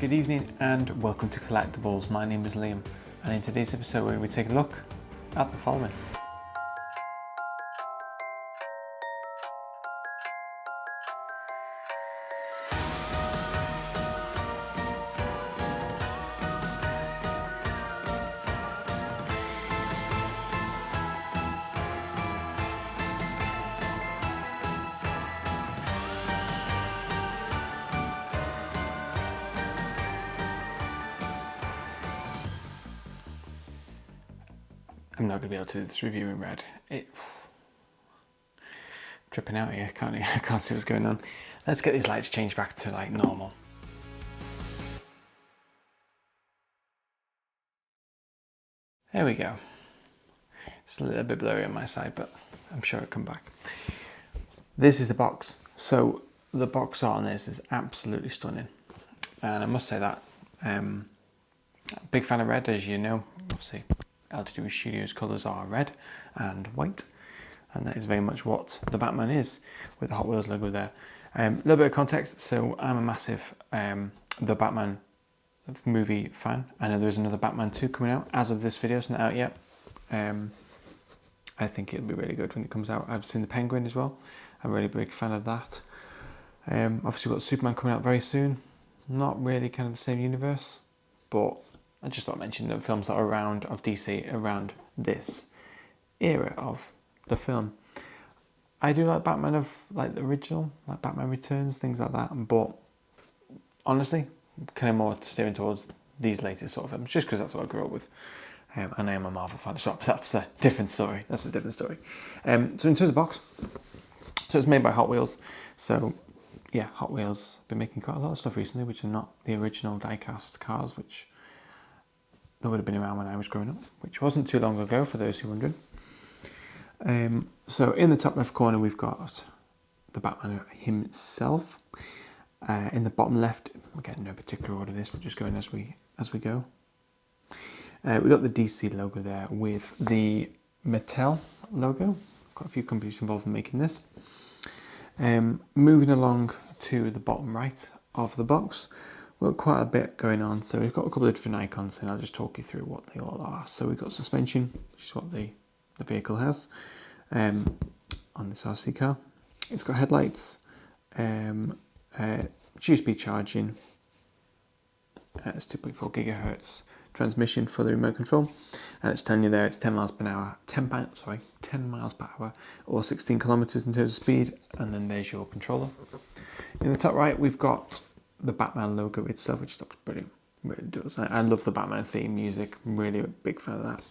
Good evening and welcome to Collectables. My name is Liam, and in today's episode we're going to be taking a look at the following. I'm not going to be able to do this review in red. Tripping out here, I can't see what's going on. Let's get these lights changed back to like normal. There we go. It's a little bit blurry on my side, but I'm sure it'll come back. This is the box. So the box art on this is absolutely stunning. And I must say that, big fan of red, as you know. Obviously, LTD Studios colours are red and white. And that is very much what the Batman is, with the Hot Wheels logo there. A little bit of context, so I'm a massive The Batman movie fan. I know there's another Batman 2 coming out. As of this video, it's not out yet. I think it'll be really good when it comes out. I've seen the Penguin as well. I'm a really big fan of that. Obviously we've got Superman coming out very soon. Not really kind of the same universe, but I just thought I'd mention the films that are around of DC around this era of the film. I do like Batman of like the original, like Batman Returns, things like that, but honestly, kind of more steering towards these latest sort of films, just because that's what I grew up with. And I am a Marvel fan as well, but that's a different story. That's a different story. So in terms of box, so it's made by Hot Wheels. So yeah, Hot Wheels been making quite a lot of stuff recently, which are not the original die-cast cars, which they would have been around when I was growing up, which wasn't too long ago for those who are wondering. So in the top left corner we've got the Batman himself. In the bottom left, again no particular order this, but just going as we go. We've got the DC logo there with the Mattel logo. Got a few companies involved in making this. Moving along to the bottom right of the box, we've got quite a bit going on. So we've got a couple of different icons, and I'll just talk you through what they all are. So we've got suspension, which is what the vehicle has on this RC car. It's got headlights, USB charging, it's 2.4 gigahertz transmission for the remote control, and it's telling you there it's 10 miles per hour, 10 miles per hour, or 16 kilometers in terms of speed, and then there's your controller. In the top right, we've got the Batman logo itself, which looks brilliant. Really does. I love the Batman theme music. I'm really a big fan of that.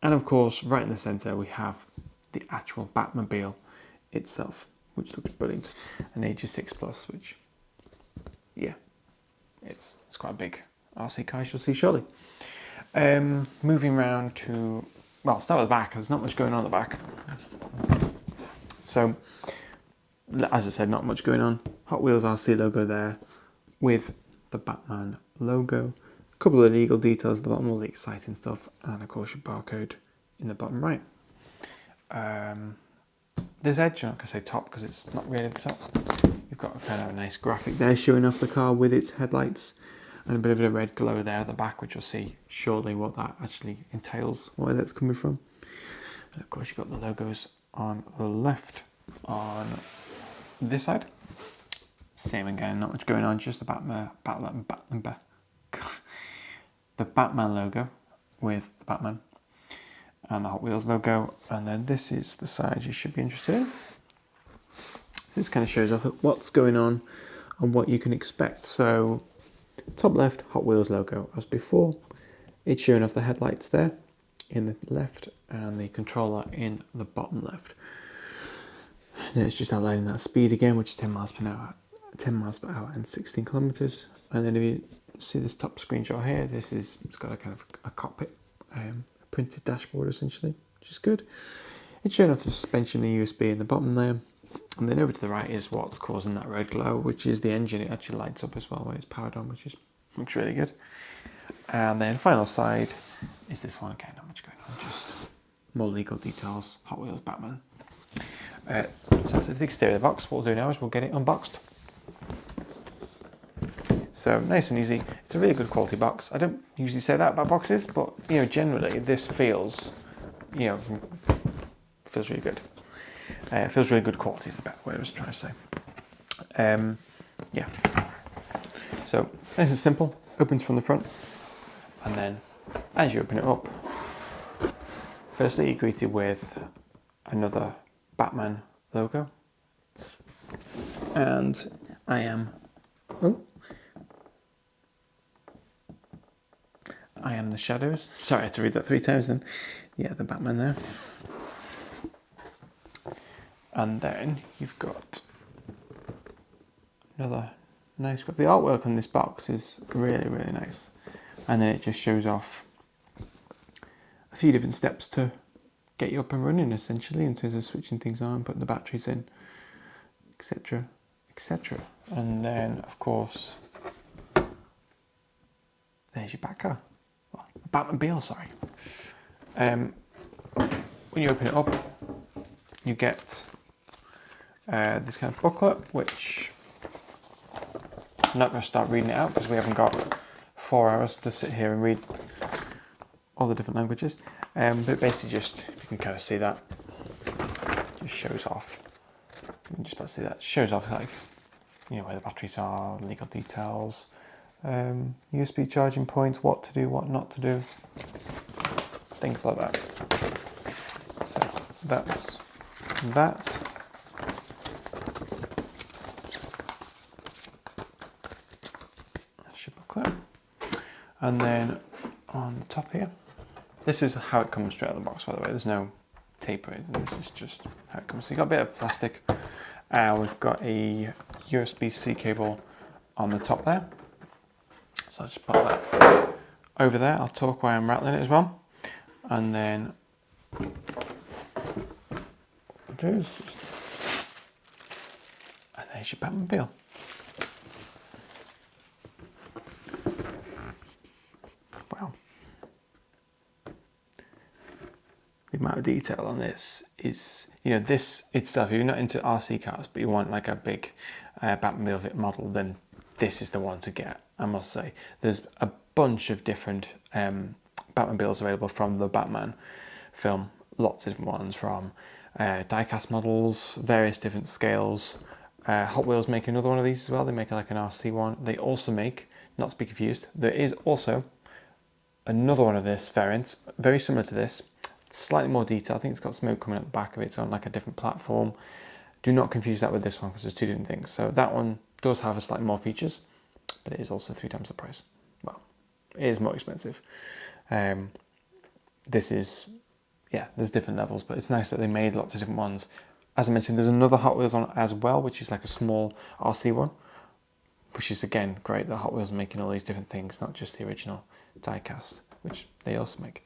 And of course, right in the center, we have the actual Batmobile itself, which looks brilliant. An Ages 6 Plus, which, yeah, it's quite a big RC car, you'll see shortly. Moving around to, well, start with the back. There's not much going on at the back. So, as I said, not much going on. Hot Wheels RC logo there with the Batman logo. A couple of legal details at the bottom, all the exciting stuff, and of course your barcode in the bottom right. This edge, I'm not going to say top because it's not really the top. You've got a kind of a nice graphic there showing off the car with its headlights and a bit of a red glow there at the back, which you'll see shortly what that actually entails, where that's coming from. And of course you've got the logos on the left on this side. Same again, not much going on, just the the Batman logo with the Batman and the Hot Wheels logo, and then this is the side you should be interested in. This kind of shows off what's going on and what you can expect. So top left, Hot Wheels logo as before. It's showing off the headlights there in the left and the controller in the bottom left. Then it's just outlining that speed again, which is 10 miles per hour and 16 kilometers. And then if you see this top screenshot here, it's got a kind of a cockpit, a printed dashboard essentially, which is good. It's showing off the suspension and USB in the bottom there. And then over to the right is what's causing that red glow, which is the engine. It actually lights up as well when it's powered on, which looks really good. And then final side is this one. Again, not much going on, just more legal details. Hot Wheels Batman. So that's the exterior of the box. What we'll do now is we'll get it unboxed. So nice and easy. It's a really good quality box. I don't usually say that about boxes, but you know, generally this feels, you know, feels really good. Feels really good quality is the better way I was trying to say. Yeah. So nice and simple. Opens from the front, and then as you open it up, firstly you're greeted with another Batman logo, and I am the Shadows. Sorry, I had to read that 3 times then. Yeah, the Batman there. And then you've got another nice, the artwork on this box is really, really nice. And then it just shows off a few different steps to get you up and running, essentially, in terms of switching things on, putting the batteries in, etc, etc. And then, of course, there's your Batcar. Well, Batmobile, sorry. When you open it up, you get this kind of booklet, which I'm not going to start reading it out because we haven't got 4 hours to sit here and read all the different languages. But basically just, you can kind of see that, just shows off, you can just about see that, shows off like, you know, where the batteries are, legal details, USB charging points, what to do, what not to do, things like that. So that's that. That's your booklet. And then on the top here, this is how it comes straight out of the box, by the way. There's no tape or anything. This is just how it comes. So you've got a bit of plastic. We've got a USB-C cable on the top there. So I'll just put that over there. I'll talk while I'm rattling it as well. And then what I'll do is just, and there's your Batmobile. Wow. The amount of detail on this is, you know, this itself, if you're not into RC cars, but you want like a big Batmobile model, then this is the one to get, I must say. There's a bunch of different Batmobiles available from the Batman film, lots of different ones, from die-cast models, various different scales. Hot Wheels make another one of these as well. They make like an RC one. They also make, not to be confused, there is also another one of this variant, very similar to this, slightly more detail. I think it's got smoke coming out the back of it. It's on like a different platform. Do not confuse that with this one because there's 2 different things. So that one does have a slightly more features, but it is also 3 times the price. Well, it is more expensive. This is, yeah, there's different levels, but it's nice that they made lots of different ones. As I mentioned, there's another Hot Wheels on as well, which is like a small RC one, which is again great that Hot Wheels are making all these different things, not just the original die-cast, which they also make.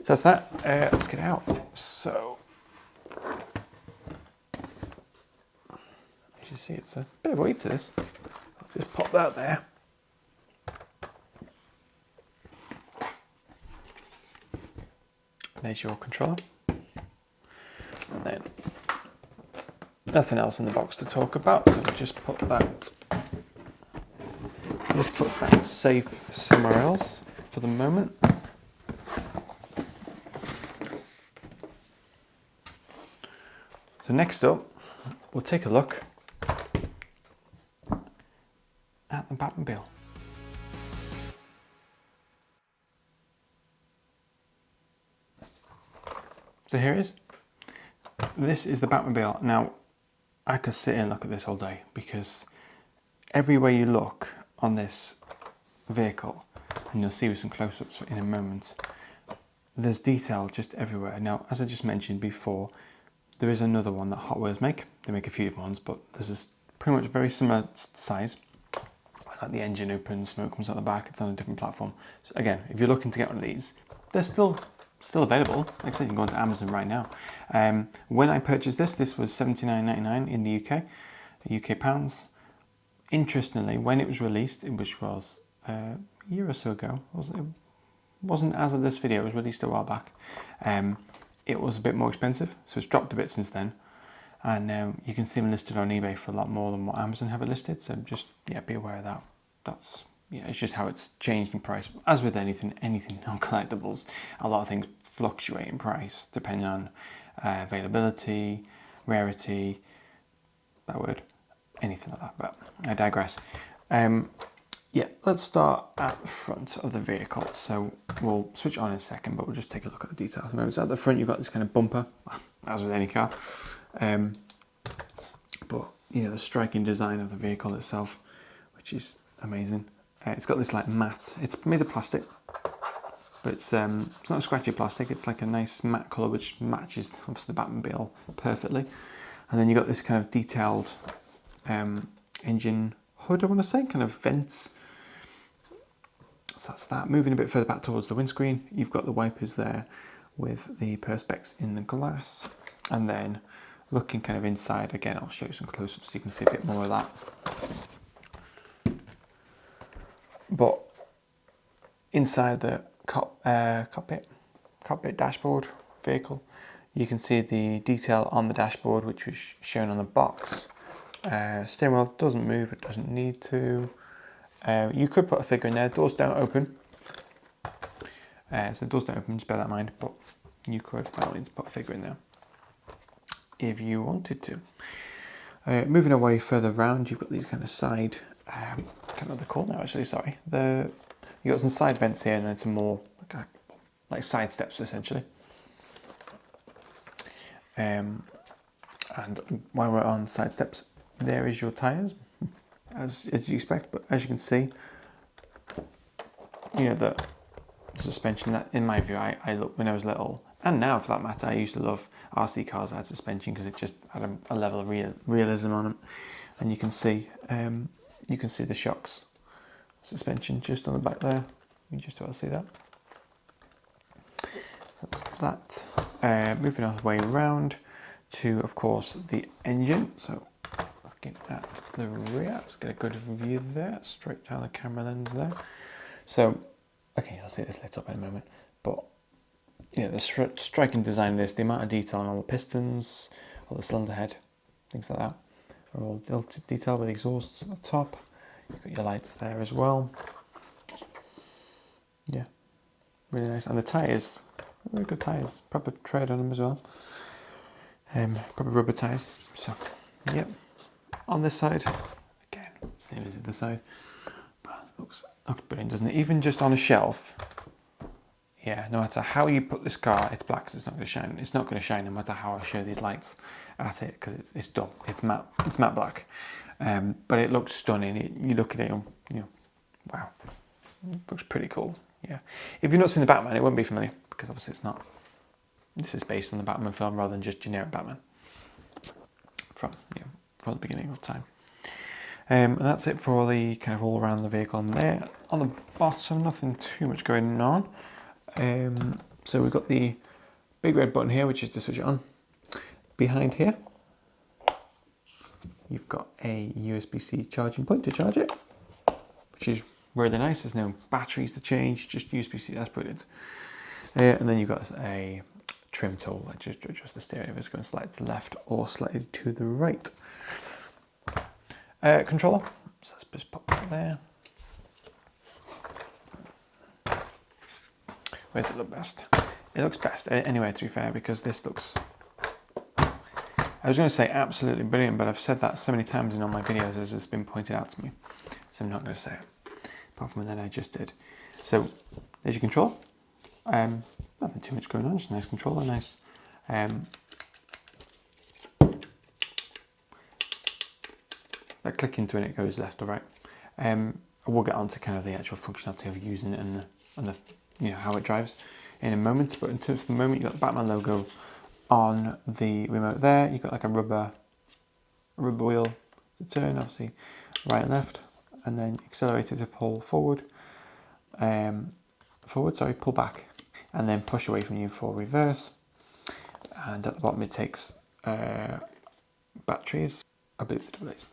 So that's that. Let's get out. So, as you see, it's a bit of weight to this. I'll just pop that there. There's your controller. And then nothing else in the box to talk about, so we'll just put that safe somewhere else for the moment. So next up, we'll take a look at the Batmobile. So here it is. This is the Batmobile. Now, I could sit and look at this all day because everywhere you look on this vehicle, and you'll see with some close-ups in a moment, there's detail just everywhere. Now, as I just mentioned before, there is another one that Hot Wheels make. They make a few different ones, but this is pretty much very similar size. Like the engine opens, smoke comes out the back, it's on a different platform. So again, if you're looking to get one of these, they're still available. Like I said, you can go onto Amazon right now. When I purchased this was $79.99 in the UK pounds. Interestingly, when it was released, which was a year or so ago, it wasn't as of this video, it was released a while back. It was a bit more expensive, so it's dropped a bit since then. And you can see them listed on eBay for a lot more than what Amazon have it listed, so just, yeah, be aware of that. that's, yeah, it's just how it's changed in price. As with anything on collectibles, a lot of things fluctuate in price depending on availability, rarity, that word, anything like that, but I digress. Yeah, let's start at the front of the vehicle. So we'll switch on in a second, but we'll just take a look at the details. So at the front, you've got this kind of bumper, as with any car. But you know, the striking design of the vehicle itself, which is amazing. It's got this like matte. It's made of plastic, but it's not a scratchy plastic. It's like a nice matte colour, which matches obviously the Batmobile perfectly. And then you've got this kind of detailed engine hood, I want to say, kind of vents. So that's that. Moving a bit further back towards the windscreen, you've got the wipers there with the perspex in the glass. And then looking kind of inside, again, I'll show you some close-ups so you can see a bit more of that. But inside the cockpit dashboard vehicle, you can see the detail on the dashboard, which was shown on the box. Steering wheel doesn't move, it doesn't need to. You could put a figure in there. Doors don't open. So doors don't open, just bear that in mind, but you could, by all means, put a figure in there if you wanted to. Moving away further around, you've got these kind of side, I don't know what they're called now actually, sorry. You've got some side vents here and then some more like side steps essentially. And while we're on side steps, there is your tyres, as you expect, but as you can see, you know, the suspension, that in my view, I looked when I was little, and now for that matter, I used to love RC cars that had suspension because it just had a level of realism on them. And you can see the shocks suspension just on the back there. You can just about see that. So that's that. Moving all the way around to, of course, the engine. So looking at the rear, let's get a good view there, straight down the camera lens there. So, okay, I'll see this lit up in a moment, but you know, the striking design of this, the amount of detail on all the pistons, all the cylinder head, things like that, are all detailed with exhausts at the top. You've got your lights there as well. Yeah, really nice. And the tyres, very good tyres, proper tread on them as well. Proper rubber tyres. So, yep. On this side, again, same as the other side, but looks brilliant, doesn't it? Even just on a shelf, yeah, no matter how you put this car, it's black, so it's not going to shine. It's not going to shine no matter how I show these lights at it, because it's dull. It's matte black. But it looks stunning. You look at it, and you know, wow, it looks pretty cool. Yeah. If you've not seen the Batman, it won't be familiar because obviously it's not. This is based on the Batman film rather than just generic Batman from the beginning of time. And that's it for the kind of all around the vehicle. And there on the bottom, nothing too much going on. So we've got the big red button here, which is to switch it on. Behind here, you've got a USB-C charging point to charge it, which is really nice. There's no batteries to change, just USB-C, that's brilliant. And then you've got a trim tool that just adjusts the steering if it's going to slide to the left or slightly to the right. Controller, so let's just pop that there. Where does it look best? It looks best anyway, to be fair, because this looks, I was going to say absolutely brilliant, but I've said that so many times in all my videos as it's been pointed out to me, so I'm not going to say it, apart from that I just did. So there's your control. Nothing too much going on, just a nice controller, nice. That click into it, it goes left or right. We'll get on to kind of the actual functionality of using it and the how it drives in a moment. But in terms of the moment, you've got the Batman logo on the remote there. You've got like a rubber wheel to turn, obviously right and left, and then accelerator to pull forward. Pull back, and then push away from you for reverse. And at the bottom it takes batteries, I believe the delays.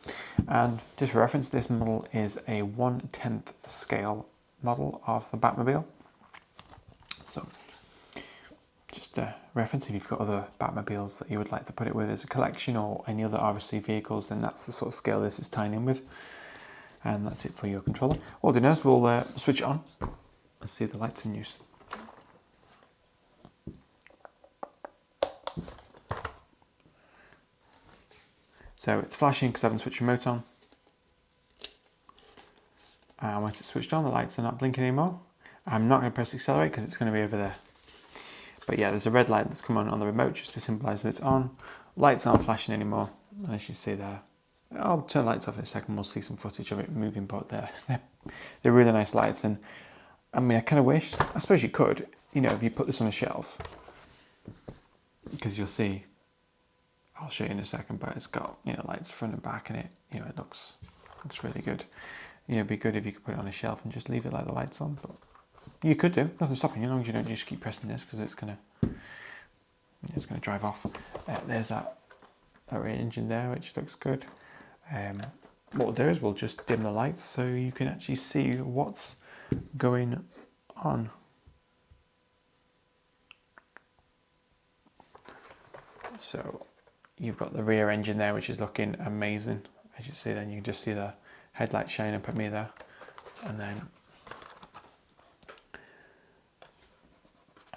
And just for reference, this model is a 1/10 scale model of the Batmobile. So just a reference, if you've got other Batmobiles that you would like to put it with as a collection or any other RC vehicles, then that's the sort of scale this is tying in with. And that's it for your controller. What we'll do now is we'll switch it on and see the lights in use. So it's flashing because I haven't switched the remote on. And once it's switched on, the lights are not blinking anymore. I'm not going to press accelerate because it's going to be over there. But yeah, there's a red light that's come on the remote just to symbolise that it's on. Lights aren't flashing anymore, and as you see there. I'll turn lights off in a second, we'll see some footage of it moving, but they're really nice lights. And I mean, I kind of wish, I suppose you could, you know, if you put this on a shelf, because you'll see, I'll show you in a second, but it's got, you know, lights front and back in it, you know, it looks really good. You know, it'd be good if you could put it on a shelf and just leave it like the lights on, but you could do, nothing's stopping you, as long as you don't just keep pressing this, because it's gonna drive off. There's that engine there, which looks good. What we'll do is we'll just dim the lights so you can actually see what's going on. So you've got the rear engine there, which is looking amazing. As you see, then you can just see the headlights shining up at me there, and then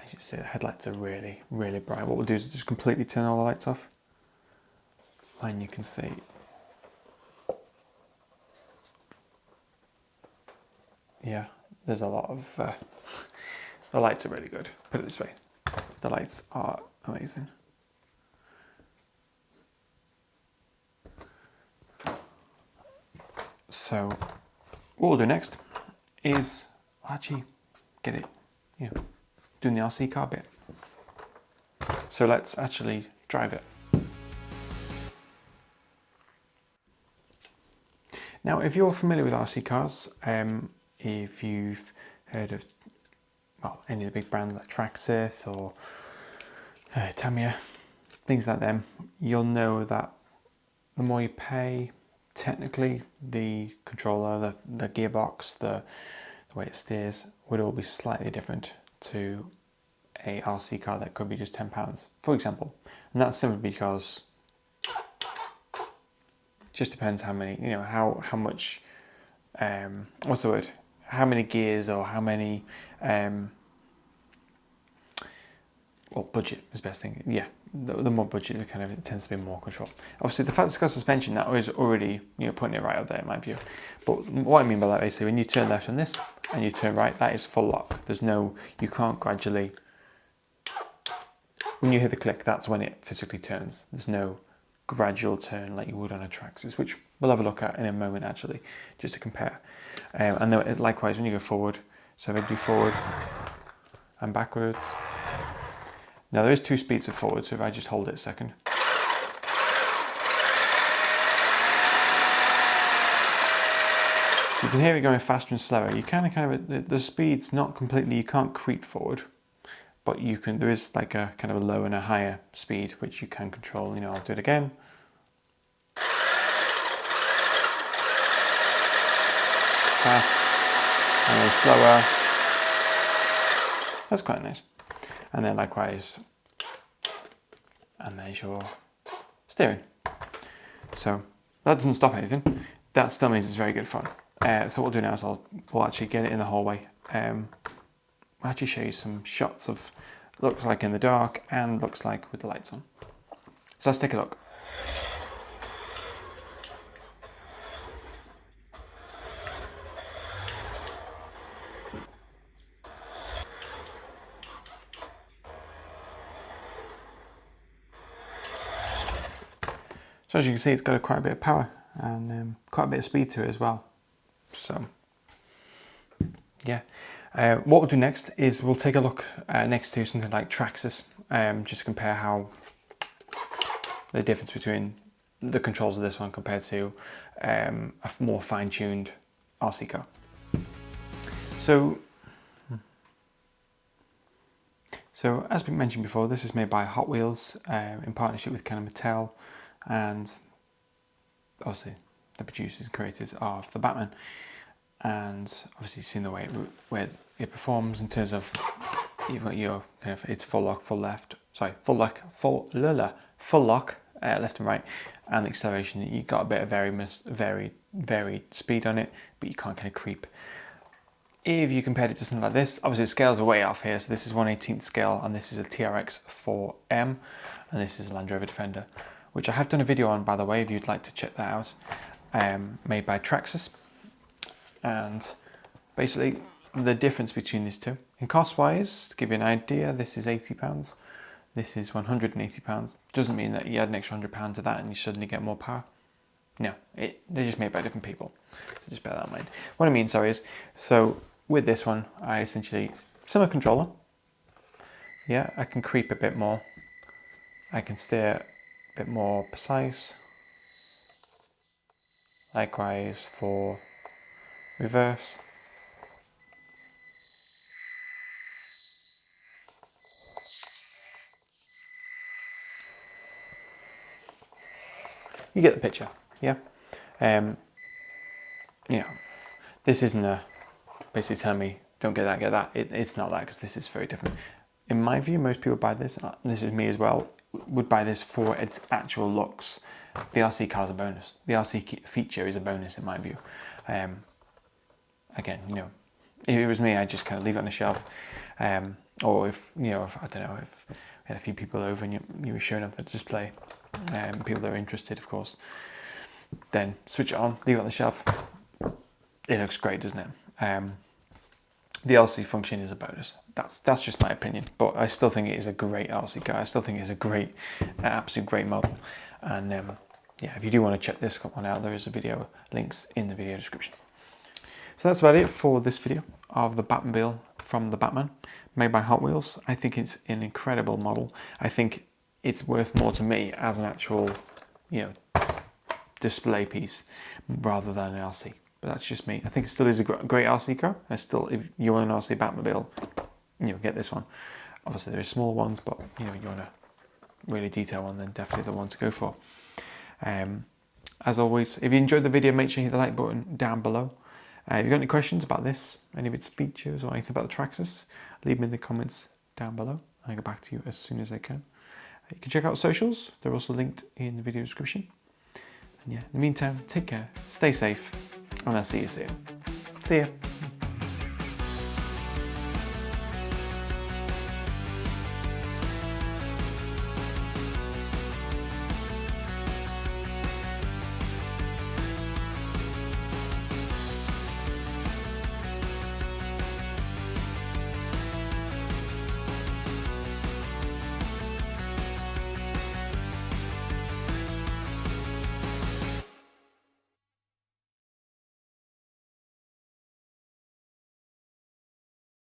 as you see, the headlights are really bright. What we'll do is just completely turn all the lights off, and you can see yeah, there's a lot of the lights are really good. Put it this way, the lights are amazing. So what we'll do next is actually get it, you know, doing the RC car bit. So let's actually drive it. Now, if you're familiar with RC cars, if you've heard of, well, any of the big brands like Traxxas or Tamiya, things like them, you'll know that the more you pay, technically the controller, the gearbox, the way it steers would all be slightly different to a RC car that could be just £10, for example. And that's simply because it just depends how many, you know, how much, what's the word? How many gears or how many, well, budget is the best thing. Yeah, the more budget, it tends to be more control. Obviously, the fact it's got suspension, that is already, you know, putting it right up there in my view. But what I mean by that, basically, when you turn left on this and you turn right, that is full lock. There's no, you can't gradually. When you hear the click, that's when it physically turns. There's no gradual turn like you would on a Traxxas, which we'll have a look at in a moment actually, just to compare. And then likewise, when you go forward, so if I do forward and backwards. Now there is 2 speeds of forward, so if I just hold it a second. So you can hear it going faster and slower. You the speed's not completely, you can't creep forward, but you can, there is like a kind of a low and a higher speed, which you can control. You know, I'll do it again. Fast, and then slower. That's quite nice. And then likewise, and there's your steering. So that doesn't stop anything. That still means it's very good fun. So what we'll do now is we'll actually get it in the hallway. I'll actually show you some shots of looks like in the dark and looks like with the lights on. So let's take a look. So as you can see, it's got quite a bit of power and quite a bit of speed to it as well. So yeah, what we'll do next is we'll take a look next to something like Traxxas, just to compare how the difference between the controls of this one compared to a more fine-tuned RC car. So as we mentioned before, this is made by Hotwheels in partnership with kind of Mattel, and obviously the producers and creators of the Batman. And obviously you've seen the way where it performs in terms of, you've got your kind of, it's full lock, full left, sorry, full lock, left and right, and acceleration. You got a bit of varied speed on it, but you can't kind of creep. If you compared it to something like this, obviously the scales are way off here. So this is 1/18th scale, and this is a TRX4M, and this is a Land Rover Defender, which I have done a video on, by the way, if you'd like to check that out, made by Traxxas. And basically the difference between these two, in cost wise, to give you an idea, this is £80, this is £180. Doesn't mean that you add an extra £100 to that and you suddenly get more power. No, they're just made by different people, so just bear that in mind. What I mean, sorry, is, so with this one, I essentially, similar controller, yeah, I can creep a bit more, I can steer a bit more precise, likewise for reverse. You get the picture, yeah? You know, this isn't a basically telling me don't get that, get that. It's not that, because this is very different. In my view, most people buy this, and this is me as well, would buy this for its actual looks. The RC car is a bonus. The RC feature is a bonus in my view. Again, you know, if it was me, I'd just kind of leave it on the shelf. Or if, you know, if, I don't know, if we had a few people over and you were showing off the display, people that are interested, of course, then switch it on, leave it on the shelf. It looks great, doesn't it? The RC function is a bonus. That's just my opinion, but I still think it is a great RC car. I still think it's a great, absolute great model. And yeah, if you do want to check this one out, there is a video, links in the video description. So that's about it for this video of the Batmobile from the Batman, made by Hot Wheels. I think it's an incredible model. I think it's worth more to me as an actual, you know, display piece rather than an RC. But that's just me. I think it still is a great RC car. I still, if you want an RC Batmobile, you know, get this one. Obviously there are smaller ones, but you know, you want a really detailed one, then definitely the one to go for. As always, if you enjoyed the video, make sure you hit the like button down below. If you've got any questions about this, any of its features or anything about the Traxxas, leave them in the comments down below. I'll get back to you as soon as I can. You can check out socials. They're also linked in the video description. And yeah, in the meantime, take care, stay safe, and I'll see you soon. See ya.